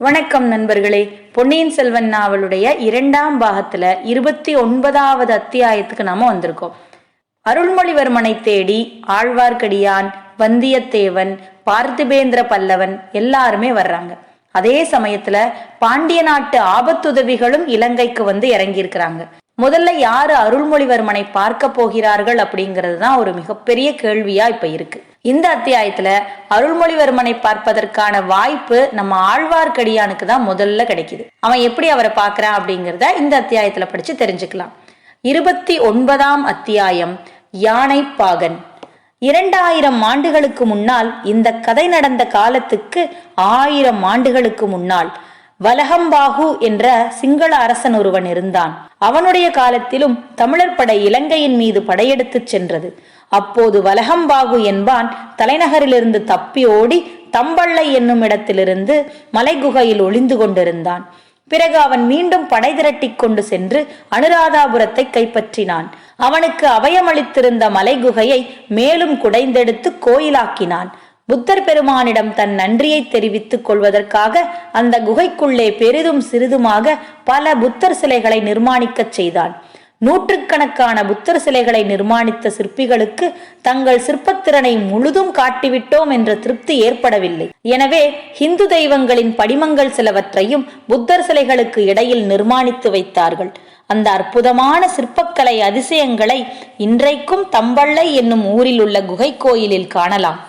வணக்கம் நண்பர்களே. பொன்னியின் செல்வன் நாவலுடைய 2ஆம் பாகத்துல 29வது அத்தியாயத்துக்கு நாம வந்திருக்கோம். அருள்மொழிவர்மனை தேடி ஆழ்வார்க்கடியான், வந்தியத்தேவன், பார்த்திபேந்திர பல்லவன் எல்லாருமே வர்றாங்க. அதே சமயத்துல பாண்டிய நாட்டு ஆபத்துதவிகளும் இலங்கைக்கு வந்து இறங்கியிருக்கிறாங்க. முதல்ல யாரு அருள்மொழிவர்மனை பார்க்க போகிறார்கள் அப்படிங்கிறது தான் ஒரு மிகப்பெரிய கேள்வியா இப்ப இருக்கு. இந்த அத்தியாயத்துல அருள்மொழிவர்மனை பார்ப்பதற்கான வாய்ப்பு நம்ம ஆழ்வார்க்கடியானுக்கு தான் முதல்ல கிடைக்குது. அவன் எப்படி அவரை பார்க்கறான் அப்படிங்கிறத இந்த அத்தியாயத்துல படிச்சு தெரிஞ்சுக்கலாம். 29ஆம் அத்தியாயம், யானை பாகன். 2000 ஆண்டுகளுக்கு முன்னால், இந்த கதை நடந்த காலத்துக்கு 1000 ஆண்டுகளுக்கு முன்னால் வலஹம்பாகு என்ற சிங்கள அரசன் ஒருவன் இருந்தான். அவனுடைய காலத்திலும் தமிழர் படை இலங்கையின் மீது படையெடுத்து சென்றது. அப்போது வலஹம்பாகு என்பான் தலைநகரிலிருந்து தப்பி ஓடி தம்பள்ளை என்னும் இடத்திலிருந்து மலைகுகையில் ஒளிந்து கொண்டிருந்தான். பிறகு அவன் மீண்டும் படை திரட்டி கொண்டு சென்று அனுராதாபுரத்தை கைப்பற்றினான். அவனுக்கு அபயமளித்திருந்த மலைகுகையை மேலும் குடைந்தெடுத்து கோயிலாக்கினான். புத்தர் பெருமானிடம் தன் நன்றியை தெரிவித்துக் கொள்வதற்காக அந்த குகைக்குள்ளே பெரிதும் சிறிதுமாக பல புத்தர் சிலைகளை நிர்மாணிக்கச் செய்தான். நூற்றுக்கணக்கான புத்தர் சிலைகளை நிர்மாணித்த சிற்பிகளுக்கு தங்கள் சிற்பத்திறனை முழுதும் காட்டிவிட்டோம் என்ற திருப்தி ஏற்படவில்லை. எனவே ஹிந்து தெய்வங்களின் படிமங்கள் சிலவற்றையும் புத்தர் சிலைகளுக்கு இடையில் நிர்மாணித்து வைத்தார்கள். அந்த அற்புதமான சிற்பக்கலை அதிசயங்களை இன்றைக்கும் தம்பள்ளை என்னும் ஊரில் உள்ள குகை கோயிலில் காணலாம்.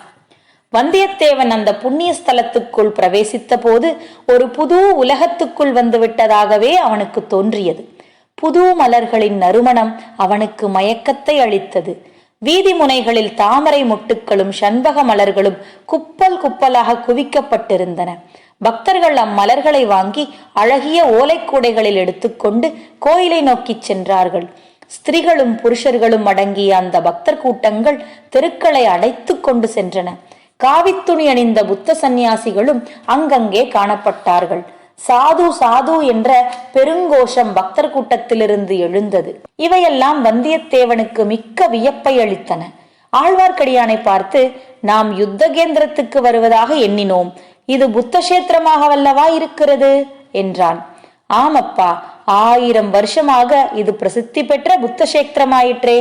வந்தியத்தேவன் அந்த புண்ணிய ஸ்தலத்துக்குள் பிரவேசித்த போது ஒரு புது உலகத்துக்குள் வந்துவிட்டதாகவே அவனுக்கு தோன்றியது. புது மலர்களின் நறுமணம் அவனுக்கு மயக்கத்தை அளித்தது. வீதி முனைகளில் தாமரை மொட்டுக்களும் சண்பக மலர்களும் குப்பல் குப்பலாக குவிக்கப்பட்டிருந்தன. பக்தர்கள் அம்மலர்களை வாங்கி அழகிய ஓலைக்கூடைகளில் எடுத்துக்கொண்டு கோயிலை நோக்கி சென்றார்கள். ஸ்திரீகளும் புருஷர்களும் அடங்கிய அந்த பக்தர் கூட்டங்கள் தெருக்களை அடைத்து கொண்டு சென்றன. காவித்துணி அணிந்த புத்த சந்நியாசிகளும் அங்கங்கே காணப்பட்டார்கள். சாது சாது என்ற பெருங்கோஷம் பக்தர் கூட்டத்திலிருந்து எழுந்தது. இவையெல்லாம் வந்தியத்தேவனுக்கு மிக்க வியப்பை அளித்தன. ஆழ்வார்க்கடியானை பார்த்து, நாம் யுத்த கேந்திரத்துக்கு வருவதாக எண்ணினோம், இது புத்த கஷேத்திரமாக வல்லவா இருக்கிறது என்றான். ஆமப்பா, 1000 வருஷமாக இது பிரசித்தி பெற்ற புத்த கஷேத்திரமாயிற்றே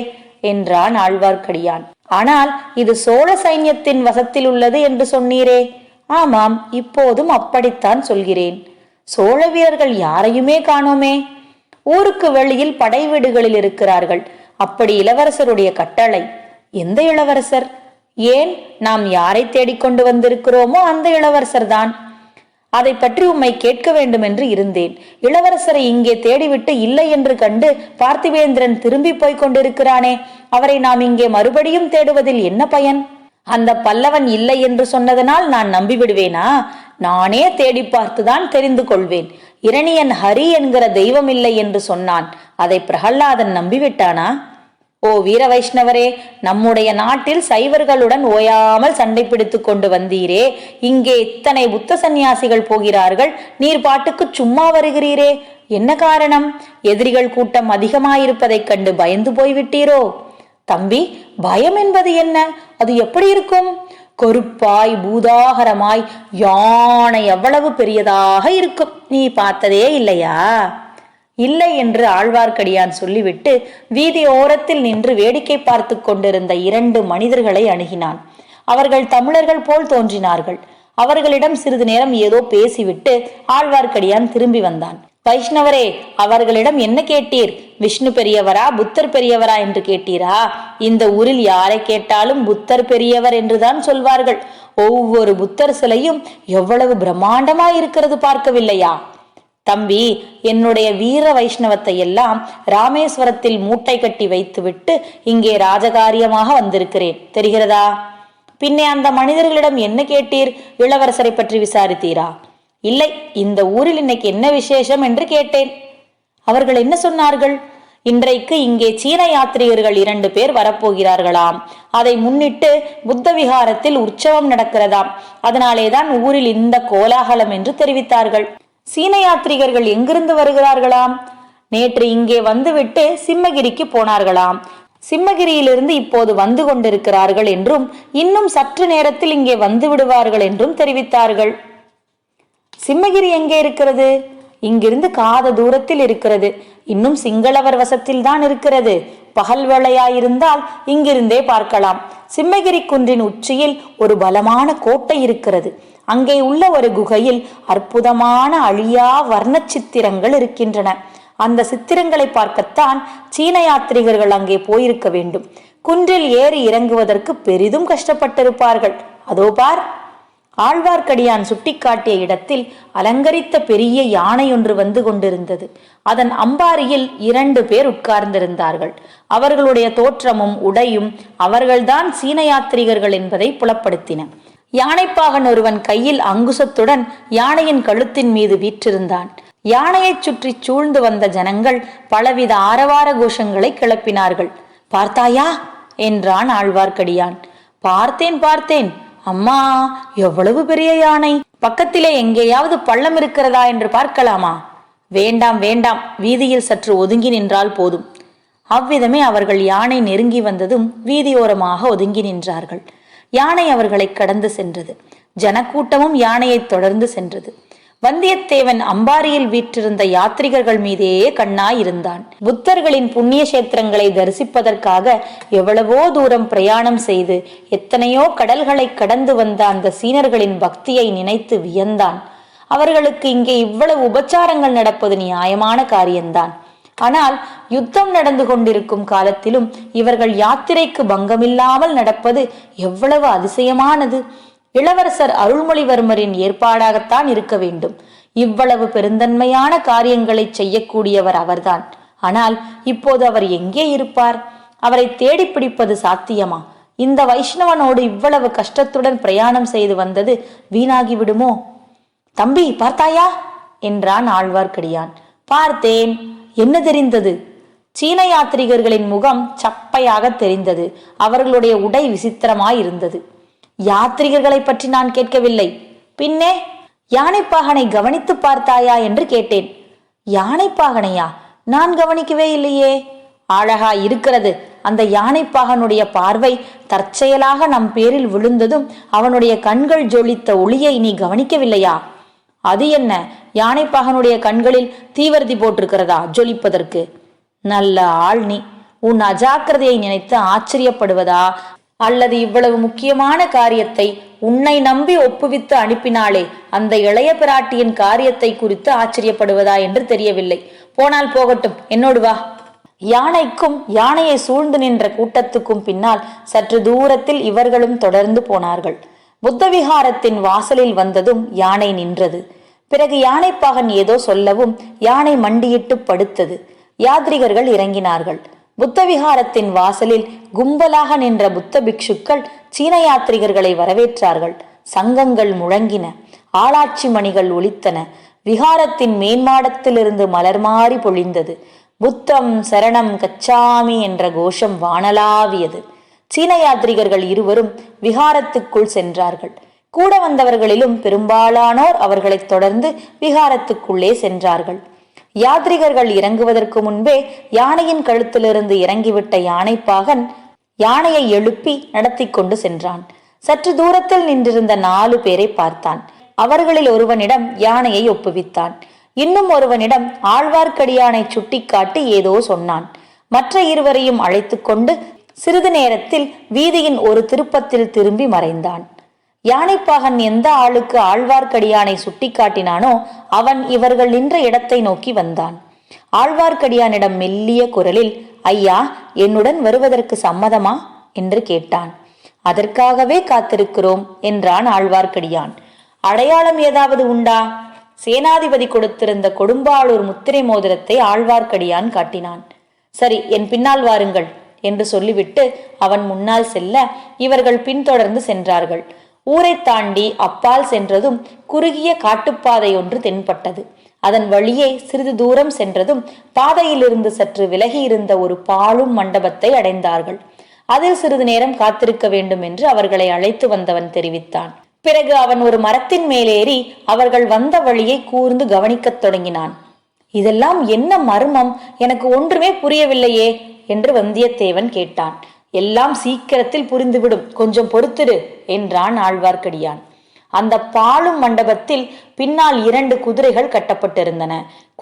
என்றான் ஆழ்வார்க்கடியான். ஆனால் இது சோழ சைன்யத்தின் வசத்தில் உள்ளது என்று சொன்னீரே. ஆமாம், இப்போதும் அப்படித்தான் சொல்கிறேன். சோழ வீரர்கள் யாரையுமே காணோமே. ஊருக்கு வெளியில் படை வீடுகளில் இருக்கிறார்கள். அப்படி இளவரசருடைய கட்டளை. எந்த இளவரசர்? ஏன், நாம் யாரை தேடிக்கொண்டு வந்திருக்கிறோமோ அந்த இளவரசர் தான். அதை பற்றி உம்மை கேட்க வேண்டும் என்று இருந்தேன். இளவரசரை இங்கே தேடிவிட்டு இல்லை என்று கண்டு பார்த்திபேந்திரன் திரும்பி போய் கொண்டிருக்கிறானே, அவரை நாம் இங்கே மறுபடியும் தேடுவதில் என்ன பயன்? அந்த பல்லவன் இல்லை என்று சொன்னதனால் நான் நம்பிவிடுவேனா? நானே தேடி பார்த்துதான் தெரிந்து கொள்வேன். இரணியன் ஹரி என்கிற தெய்வம் இல்லை என்று சொன்னான். அதை பிரகல்லாதன் நம்பிவிட்டானா? ஓ வீர வைஷ்ணவரே, நம்முடைய நாட்டில் சைவர்களுடன் ஓயாமல் சண்டை பிடித்து கொண்டு வந்தீரே, இங்கே இத்தனை புத்த சந்நியாசிகள் போகிறார்கள், நீர் பாட்டுக்கு சும்மா வருகிறீரே, என்ன காரணம்? எதிரிகள் கூட்டம் அதிகமாயிருப்பதைக் கண்டு பயந்து போய்விட்டீரோ? தம்பி, பயம் என்பது என்ன? அது எப்படி இருக்கும்? கொருப்பாய் பூதாகரமாய் யானை எவ்வளவு பெரியதாக இருக்கும், நீ பார்த்ததே இல்லையா? இல்லை என்று ஆழ்வார்க்கடியான் சொல்லிவிட்டு வீதி ஓரத்தில் நின்று வேடிக்கை பார்த்து கொண்டிருந்த 2 மனிதர்களை அணுகினான். அவர்கள் தமிழர்கள் போல் தோன்றினார்கள். அவர்களிடம் சிறிது நேரம் ஏதோ பேசிவிட்டு ஆழ்வார்க்கடியான் திரும்பி வந்தான். வைஷ்ணவரே, அவர்களிடம் என்ன கேட்டீர்? விஷ்ணு பெரியவரா புத்தர் பெரியவரா என்று கேட்டீரா? இந்த ஊரில் யாரை கேட்டாலும் புத்தர் பெரியவர் என்றுதான் சொல்வார்கள். ஒவ்வொரு புத்தர் சிலையும் எவ்வளவு பிரம்மாண்டமாயிருக்கிறது பார்க்கவில்லையா? தம்பி, என்னுடைய வீர வைஷ்ணவத்தை எல்லாம் ராமேஸ்வரத்தில் மூட்டை கட்டி வைத்துவிட்டு இங்கே ராஜகாரியமாக வந்திருக்கிறேன், தெரிகிறதா? பின்னே அந்த மனிதர்களிடம் என்ன கேட்டீர்? இளவரசரை பற்றி விசாரித்தீரா? இல்லை, இந்த ஊரில் இன்னைக்கு என்ன விசேஷம் என்று கேட்டேன். அவர்கள் என்ன சொன்னார்கள்? இன்றைக்கு இங்கே சீன யாத்ரீகர்கள் 2 பேர் வரப்போகிறார்களாம். அதை முன்னிட்டு புத்த விகாரத்தில் உற்சவம் நடக்கிறதாம். அதனாலேதான் ஊரில் இந்த கோலாகலம் என்று தெரிவித்தார்கள். சீன யாத்ரீகர்கள் எங்கிருந்து வருகிறார்களாம்? நேற்று இங்கே வந்துவிட்டு சிம்மகிரிக்கு போனார்களாம். சிம்மகிரியிலிருந்து இப்போது வந்து கொண்டிருக்கிறார்கள் என்றும் இன்னும் சற்று நேரத்தில் இங்கே வந்து விடுவார்கள் என்றும் தெரிவித்தார்கள். சிம்மகிரி எங்கே இருக்கிறது? இங்கிருந்து காத தூரத்தில் இருக்கிறது. இன்னும் சிங்களவர் வசத்தில் தான் இருக்கிறது. பகல் வேளையாயிருந்தால் இங்கிருந்தே பார்க்கலாம். சிம்மகிரி குன்றின் உச்சியில் ஒரு பலமான கோட்டை இருக்கிறது. அங்கே உள்ள ஒரு குகையில் அற்புதமான அழியா வர்ண சித்திரங்கள் இருக்கின்றன. அந்த சித்திரங்களை பார்க்கத்தான் சீன யாத்ரிகர்கள் அங்கே போயிருக்க வேண்டும். குன்றில் ஏறி இறங்குவதற்கு பெரிதும் கஷ்டப்பட்டிருப்பார்கள். அதோ பார்! ஆழ்வார்க்கடியான் சுட்டிக்காட்டிய இடத்தில் அலங்கரித்த பெரிய யானை ஒன்று வந்து கொண்டிருந்தது. அதன் அம்பாரியில் 2 பேர் உட்கார்ந்திருந்தார்கள். அவர்களுடைய தோற்றமும் உடையும் அவர்கள்தான் சீன யாத்ரிகர்கள் என்பதை புலப்படுத்தின. யானைப்பாகன் ஒருவன் கையில் அங்குசத்துடன் யானையின் கழுத்தின் மீது வீற்றிருந்தான். யானையை சுற்றி சூழ்ந்து வந்த ஜனங்கள் பலவித ஆரவார கோஷங்களை கிளப்பினார்கள். பார்த்தாயா என்றான் ஆழ்வார்க்கடியான். பார்த்தேன். அம்மா, எவ்வளவு பெரிய யானை! பக்கத்திலே எங்கேயாவது பள்ளம் இருக்கிறதா என்று பார்க்கலாமா? வேண்டாம், வீதியில் சற்று ஒதுங்கி நின்றால் போதும். அவ்விதமே அவர்கள் யானை நெருங்கி வந்ததும் வீதியோரமாக ஒதுங்கி நின்றார்கள். யானை அவர்களை கடந்து சென்றது. ஜனக்கூட்டமும் யானையை தொடர்ந்து சென்றது. வந்தியத்தேவன் அம்பாரியில் வீற்றிருந்த யாத்ரிகர்கள் மீதே கண்ணாயிருந்தான். புத்தர்களின் புண்ணிய கஷேத்திரங்களை தரிசிப்பதற்காக எவ்வளவோ தூரம் பிரயாணம் செய்து எத்தனையோ கடல்களை கடந்து வந்த அந்த சீனர்களின் பக்தியை நினைத்து வியந்தான். அவர்களுக்கு இங்கே இவ்வளவு உபச்சாரங்கள் நடப்பது நியாயமான காரியம்தான். ஆனால் யுத்தம் நடந்து கொண்டிருக்கும் காலத்திலும் இவர்கள் யாத்திரைக்கு பங்கமில்லாமல் நடப்பது எவ்வளவு அதிசயமானது! இளவரசர் அருள்மொழிவர்மரின் ஏற்பாடாகத்தான் இருக்க வேண்டும். இவ்வளவு பெருந்தன்மையான காரியங்களை செய்யக்கூடியவர் அவர்தான். ஆனால் இப்போது அவர் எங்கே இருப்பார்? அவரை தேடி பிடிப்பது சாத்தியமா? இந்த வைஷ்ணவனோடு இவ்வளவு கஷ்டத்துடன் பிரயாணம் செய்து வந்தது வீணாகி விடுமோ? தம்பி, பார்த்தாயா என்றான் ஆழ்வார்க்கடியான். பார்த்தேன். என்ன தெரிந்தது? சீன யாத்ரிகர்களின் முகம் சப்பையாக தெரிந்தது. அவர்களுடைய உடை விசித்திரமாயிருந்தது. யாத்ரிகர்களை பற்றி நான் கேட்கவில்லை. பின்னே யானைப்பாகனை கவனித்து பார்த்தாயா என்று கேட்டேன். யானைப்பாகனையா? நான் கவனிக்கவே இல்லையே. அழகா இருக்கிறது. அந்த யானைப்பாகனுடைய பார்வை தற்செயலாக நம் பேரில் விழுந்ததும் அவனுடைய கண்கள் ஜொலித்த ஒளியை நீ கவனிக்கவில்லையா? அது என்ன, யானைப்பாகனுடைய கண்களில் தீவர்த்தி போட்டிருக்கிறதா ஜொலிப்பதற்கு? நல்ல ஆள் நீ. உன் அஜாக்கிரதையை நினைத்து ஆச்சரியப்படுவதா, அல்லது இவ்வளவு முக்கியமான காரியத்தை உன்னை நம்பி ஒப்புவித்து அனுப்பினாளே அந்த இளைய பிராட்டியின் காரியத்தை குறித்து ஆச்சரியப்படுவதா என்று தெரியவில்லை. போனால் போகட்டும், என்னோடு வா. யானைக்கும் யானையை சூழ்ந்து நின்ற கூட்டத்துக்கும் பின்னால் சற்று தூரத்தில் இவர்களும் தொடர்ந்து போனார்கள். புத்தவிகாரத்தின் வாசலில் வந்ததும் யானை நின்றது. பிறகு யானைப்பாகன் ஏதோ சொல்லவும் யானை மண்டியிட்டு படுத்தது. யாத்ரிகர்கள் இறங்கினார்கள். புத்தவிகாரத்தின் வாசலில் கும்பலாக நின்ற புத்த பிக்ஷுக்கள் சீன யாத்ரிகர்களை வரவேற்றார்கள். சங்கங்கள் முழங்கின, ஆளாட்சி மணிகள் ஒலித்தன. விகாரத்தின் மேன்மாடத்திலிருந்து மலர் மாறி பொழிந்தது. புத்தம் சரணம் கச்சாமி என்ற கோஷம் வானலாவியது. சீன யாத்ரிகர்கள் இருவரும் விகாரத்துக்குள் சென்றார்கள். கூட வந்தவர்களிலும் பெரும்பாலானோர் அவர்களைத் தொடர்ந்து விகாரத்துக்குள்ளே சென்றார்கள். யாத்ரிகர்கள் இறங்குவதற்கு முன்பே யானையின் கழுத்திலிருந்து இறங்கிவிட்ட யானைப்பாகன் யானையை எழுப்பி நடத்தி கொண்டு சென்றான். சற்று தூரத்தில் நின்றிருந்த 4 பேரை பார்த்தான். அவர்களில் ஒருவனிடம் யானையை ஒப்புவித்தான். இன்னும் ஒருவனிடம் ஆழ்வார்க்கடியானை சுட்டிக்காட்டி ஏதோ சொன்னான். மற்ற இருவரையும் அழைத்து கொண்டு சிறிது நேரத்தில் வீதியின் ஒரு திருப்பத்தில் திரும்பி மறைந்தான். யானைப்பாகன் எந்த ஆளுக்கு ஆழ்வார்க்கடியானை சுட்டிக்காட்டினானோ அவன் இவர்கள் நின்ற இடத்தை நோக்கி வந்தான். ஆழ்வார்க்கடியானிடம் மெல்லிய குரலில், ஐயா, என்னுடன் வருவதற்கு சம்மதமா என்று கேட்டான். அதற்காகவே காத்திருக்கிறோம் என்றான் ஆழ்வார்க்கடியான். அடையாளம் ஏதாவது உண்டா? சேனாதிபதி கொடுத்திருந்த கொடும்பாளூர் முத்திரை மோதிரத்தை ஆழ்வார்க்கடியான் காட்டினான். சரி, என் பின்னால் வாருங்கள் என்று சொல்லிவிட்டு அவன் முன்னால் செல்ல இவர்கள் பின்தொடர்ந்து சென்றார்கள். ஊரை தாண்டி அப்பால் சென்றதும் குறுகிய காட்டுப்பாதை ஒன்று தென்பட்டது. அதன் வழியே சிறிது தூரம் சென்றதும் பாதையிலிருந்து சற்று விலகி இருந்த ஒரு பாழும் மண்டபத்தை அடைந்தார்கள். அதில் சிறிது நேரம் காத்திருக்க வேண்டும் என்று அவர்களை அழைத்து வந்தவன் தெரிவித்தான். பிறகு அவன் ஒரு மரத்தின் மேலேறி அவர்கள் வந்த வழியை கூர்ந்து கவனிக்கத் தொடங்கினான். இதெல்லாம் என்ன மர்மம்? எனக்கு ஒன்றுமே புரியவில்லையே என்று வந்தியத்தேவன் கேட்டான். எல்லாம் சீக்கிரத்தில் புரிந்துவிடும், கொஞ்சம் பொறுத்திரு என்றான் ஆழ்வார்க்கடியான். அந்த பாழும் மண்டபத்தில் பின்னால் 2 குதிரைகள் கட்டப்பட்டிருந்தன.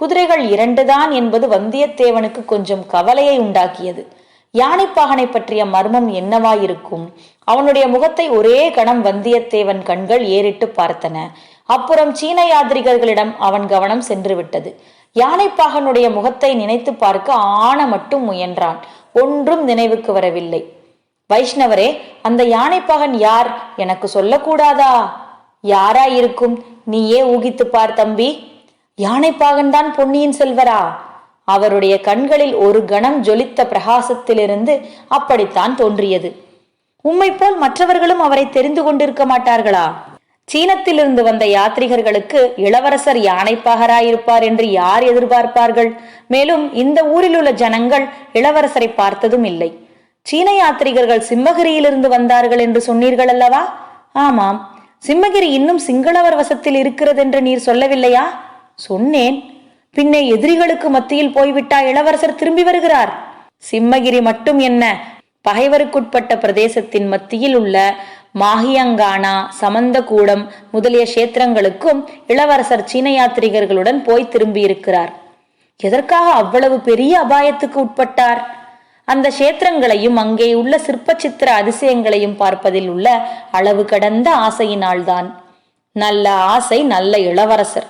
குதிரைகள் 2 தான் என்பது வந்தியத்தேவனுக்கு கொஞ்சம் கவலையை உண்டாக்கியது. யானைப்பாகனை பற்றிய மர்மம் என்னவாயிருக்கும்? அவனுடைய முகத்தை ஒரே கணம் வந்தியத்தேவன் கண்கள் ஏறிட்டு பார்த்தன. அப்புறம் சீன யாத்ரிகர்களிடம் அவன் கவனம் சென்று விட்டது. யானைப்பாகனுடைய முகத்தை நினைத்து பார்க்க ஆன மட்டும் முயன்றான். ஒன்றும் நினைவுக்கு வரவில்லை. வைஷ்ணவரே, அந்த யானைப்பாகன் யார்? எனக்கு சொல்லக்கூடாதா? யாராயிருக்கும்? நீயே ஊகித்து பார் தம்பி. யானைப்பாகன் தான் பொன்னியின் செல்வரா? அவருடைய கண்களில் ஒரு கணம் ஜொலித்த பிரகாசத்திலிருந்து அப்படித்தான் தோன்றியது. உம்மை போல் மற்றவர்களும் அவரை தெரிந்து கொண்டிருக்க மாட்டார்களா? சீனத்திலிருந்து வந்த யாத்ரிகர்களுக்கு இளவரசர் யானைப்பாகராயிருப்பார் என்று யார் எதிர்பார்ப்பார்கள்? மேலும் இந்த ஊரில் உள்ள ஜனங்கள் இளவரசரை பார்த்ததும் இல்லை. சீன யாத்ரிகர்கள் சிம்மகிரியிலிருந்து வந்தார்கள் என்று சொன்னீர்கள் அல்லவா? ஆமாம். சிம்மகிரி இன்னும் சிங்களவர் வசத்தில் இருக்கிறது என்று நீர் சொல்லவில்லையா? சொன்னேன். பின்னே எதிரிகளுக்கு மத்தியில் போய்விட்டா இளவரசர் திரும்பி வருகிறார்? சிம்மகிரி மட்டும் என்ன, பகைவருக்குட்பட்ட பிரதேசத்தின் மத்தியில் உள்ள மாஹியங்கானா, சமந்தகூடம் முதலிய கஷேத்திரங்களுக்கும் இளவரசர் சீன யாத்ரிகர்களுடன் போய் திரும்பியிருக்கிறார். எதற்காக அவ்வளவு பெரிய அபாயத்துக்கு உட்பட்டார்? அந்த கஷேத்திரங்களையும் அங்கே உள்ள சிற்ப சித்திர அதிசயங்களையும் பார்ப்பதில் உள்ள அளவு கடந்த ஆசையினால்தான். நல்ல ஆசை, நல்ல இளவரசர்.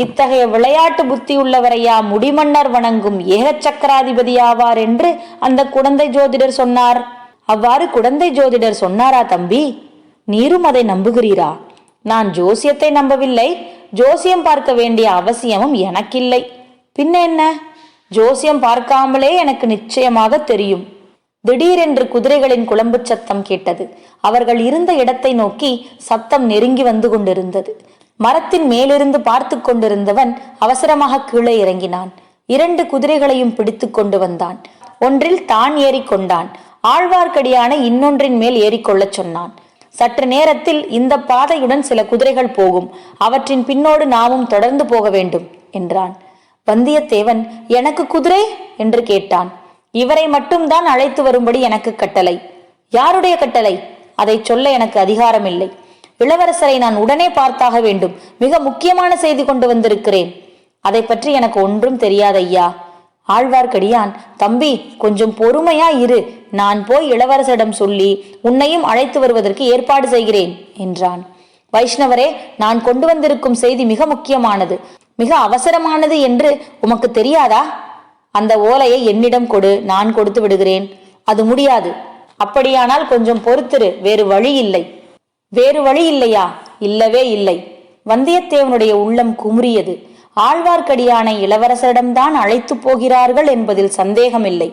இத்தகைய விளையாட்டு புத்தி உள்ளவரையா முடிமன்னர் வணங்கும் ஏக சக்கராதிபதி ஆவார் என்று அந்த குடந்தை ஜோதிடர் சொன்னார். அவ்வாறு குடந்தை ஜோதிடர் சொன்னாரா தம்பி? நீரும் அதை நம்புகிறீரா? நான் ஜோசியத்தை நம்பவில்லை. ஜோசியம் பார்க்க வேண்டிய அவசியமும் எனக்கில்லை. பின்ன என்ன? ஜோசியம் பார்க்காமலே எனக்கு நிச்சயமாக தெரியும். திடீரென்று குதிரைகளின் குளம்பு சத்தம் கேட்டது. அவர்கள் இருந்த இடத்தை நோக்கி சத்தம் நெருங்கி வந்து கொண்டிருந்தது. மரத்தின் மேலிருந்து பார்த்து கொண்டிருந்தவன் அவசரமாக கீழே இறங்கினான். 2 குதிரைகளையும் பிடித்து கொண்டு வந்தான். ஒன்றில் தான் ஏறிக்கொண்டான். ஆழ்வார்க்கடியானை இன்னொன்றின் மேல் ஏறிக்கொள்ளச் சொன்னான். சற்று நேரத்தில் இந்த பாதையுடன் சில குதிரைகள் போகும். அவற்றின் பின்னோடு நாமும் தொடர்ந்து போக வேண்டும் என்றான். வந்தியத்தேவன், எனக்கு குதிரை என்று கேட்டான். இவரை மட்டும்தான் அழைத்து வரும்படி எனக்கு கட்டளை. யாருடைய கட்டளை? அதை சொல்ல எனக்கு அதிகாரம் இல்லை. இளவரசரை நான் உடனே பார்த்தாக வேண்டும். மிக முக்கியமான செய்தி கொண்டு வந்திருக்கிறேன். அதை பற்றி எனக்கு ஒன்றும் தெரியாதையா. ஆழ்வார்க்கடியான், தம்பி கொஞ்சம் பொறுமையா இரு. நான் போய் இளவரசரிடம் சொல்லி உன்னையும் அழைத்து வருவதற்கு ஏற்பாடு செய்கிறேன் என்றான். வைஷ்ணவரே, நான் கொண்டு வந்திருக்கும் செய்தி மிக முக்கியமானது, மிக அவசரமானது என்று உமக்கு தெரியாதா? அந்த ஓலையை என்னிடம் கொடு, நான் கொடுத்து விடுகிறேன். அது முடியாது. அப்படியானால் கொஞ்சம் பொறுத்திரு, வேறு வழி இல்லை. வேறு வழி இல்லையா? இல்லவே இல்லை. வந்தியத்தேவனுடைய உள்ளம் குமுறியது. ஆழ்வார்க்கடியானை இளவரசரிடம்தான் அழைத்து போகிறார்கள் என்பதில் சந்தேகமில்லை.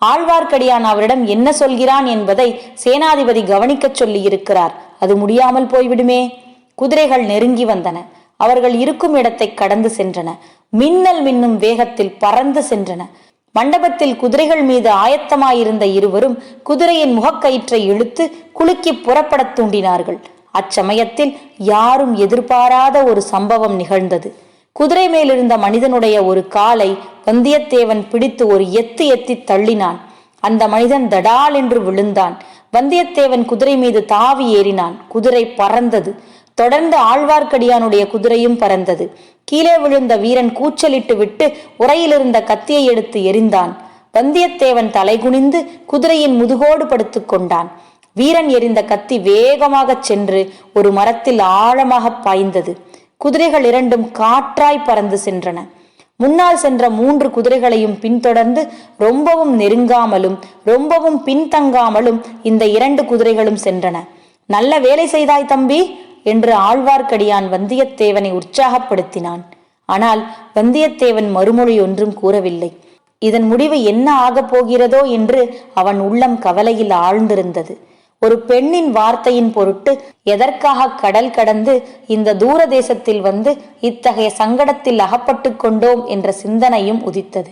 ஆழ்வார்க்கடியான் அவரிடம் என்ன சொல்கிறான் என்பதை சேனாதிபதி கவனிக்கச் சொல்லி இருக்கிறார். அது முடியாமல் போய்விடுமே. குதிரைகள் நெருங்கி வந்தன. அவர்கள் இருக்கும் இடத்தை கடந்து சென்றன. மின்னல் மின்னும் வேகத்தில் பறந்து சென்றன. மண்டபத்தில் குதிரைகள் மீது ஆயத்தமாயிருந்த இருவரும் குதிரையின் முகக்கயிற்றை இழுத்து குலுக்கி புறப்பட தூண்டினார்கள். அச்சமயத்தில் யாரும் எதிர்பாராத ஒரு சம்பவம் நிகழ்ந்தது. குதிரை மேலிருந்த மனிதனுடைய ஒரு காலை வந்தியத்தேவன் பிடித்து ஒரு எத்தி தள்ளினான். அந்த மனிதன் தடால் என்று விழுந்தான். வந்தியத்தேவன் குதிரை மீது தாவி ஏறினான். குதிரை பறந்தது. தொடர்ந்து ஆழ்வார்க்கடியானுடைய குதிரையும் பறந்தது. கீழே விழுந்த வீரன் கூச்சலிட்டு விட்டு உரையிலிருந்த கத்தியை எடுத்து எறிந்தான். வந்தியத்தேவன் தலைகுனிந்து குதிரையின் முதுகோடு படுத்து கொண்டான். வீரன் எறிந்த கத்தி வேகமாக சென்று ஒரு மரத்தில் ஆழமாக பாய்ந்தது. குதிரைகள் 2 காற்றாய் பறந்து சென்றன. முன்னால் சென்ற 3 குதிரைகளையும் பின்தொடர்ந்து ரொம்பவும் நெருங்காமலும் ரொம்பவும் பின்தங்காமலும் இந்த 2 குதிரைகளும் சென்றன. நல்ல வேலை செய்தாய் தம்பி என்று ஆழ்வார்க்கடியான் வந்தியத்தேவனை உற்சாகப்படுத்தினான். ஆனால் வந்தியத்தேவன் மறுமொழி ஒன்றும் கூறவில்லை. இதன் முடிவு என்ன ஆகப் போகிறதோ என்று அவன் உள்ளம் கவலையில் ஆழ்ந்திருந்தது. ஒரு பெண்ணின் வார்த்தையின் பொருட்டு எதற்காக கடல் கடந்து இந்த தூர தேசத்தில் வந்து இத்தகைய சங்கடத்தில் அகப்பட்டு கொண்டோம் என்ற சிந்தனையும் உதித்தது.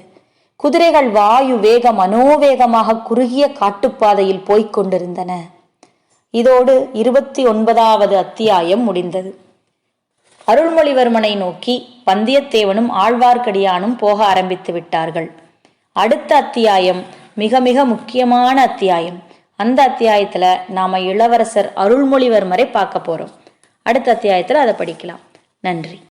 குதிரைகள் வாயு வேக மனோவேகமாக குறுகிய காட்டுப்பாதையில் போய்க் கொண்டிருந்தன. இதோடு 29வது அத்தியாயம் முடிந்தது. அருள்மொழிவர்மனை நோக்கி வந்தியத்தேவனும் ஆழ்வார்க்கடியானும் போக ஆரம்பித்து விட்டார்கள். அடுத்த அத்தியாயம் மிக மிக முக்கியமான அத்தியாயம். அந்த அத்தியாயத்துல நாம இளவரசர் அருள்மொழிவர்மரை பார்க்க போறோம். அடுத்த அத்தியாயத்தில் அதை படிக்கலாம். நன்றி.